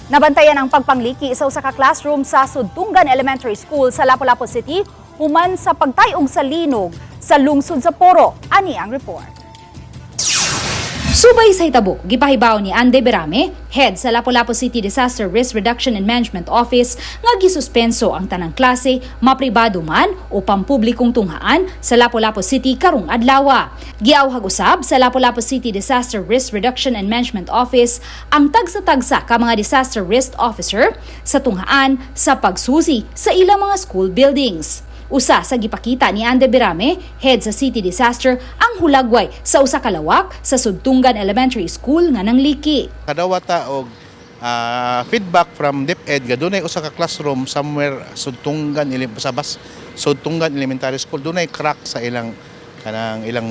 Nabantayan ang pagpangliki sa usa ka classroom sa Sudtonggan Elementary School sa Lapu-Lapu City human sa pagtay-og sa linog sa lungsod sa Poro. Ani ang report. Subay sa hitabo, gipahibaw ni Berame, head sa Lapu-Lapu City Disaster Risk Reduction and Management Office, nga gisuspenso ang tanang klase, mapribado man o pampublikong tunghaan sa Lapu-Lapu City karong adlaw. Giawhag usab sa Lapu-Lapu City Disaster Risk Reduction and Management Office ang tagsa-tagsa ka mga disaster risk officer sa tunghaan sa pagsusi sa ilang mga school buildings. Usa sa gipakita ni Berame, head sa City Disaster, ang hulagway sa usa ka lawak sa Sudtonggan Elementary School nga nangliki. Kadawata og feedback from DepEd nga dunay usa ka classroom somewhere Sudtonggan Elementary School dunay crack sa ilang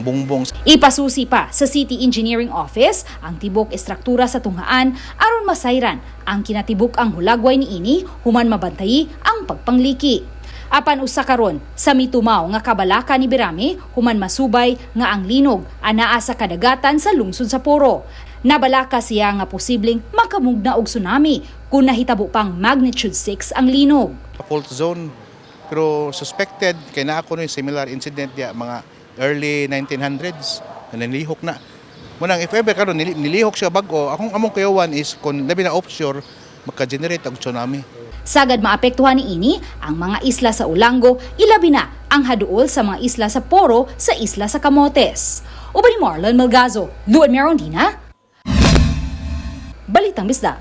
bungbong. Ipasusi pa sa City Engineering Office ang tibok estruktura sa tunghaan aron masayran ang kinatibuk ang hulagway niini human mabantayi ang pagpangliki. Apan usa karon sa mitumaw nga kabalaka ni Berame human masubay nga ang linog anaa sa kadagatan sa lungsod sa Poro. Nabalaka siya nga posibleng makamugna og tsunami kung nahitabo pang magnitude 6 ang linog. Fault zone pero suspected kay naa kuno similar incident ya mga early 1900s na nilihok na. Munang if ever karon nilihok siya bag-o, among kayawan is kung labi na offshore magka-generate og tsunami. Sagad maapektuhan niini ang mga isla sa Ulango, ilabi na ang haduol sa mga isla sa Poro sa isla sa Camotes. Uban ni Marlon Malgazo, Luan Merondina, Balitang Bisdak.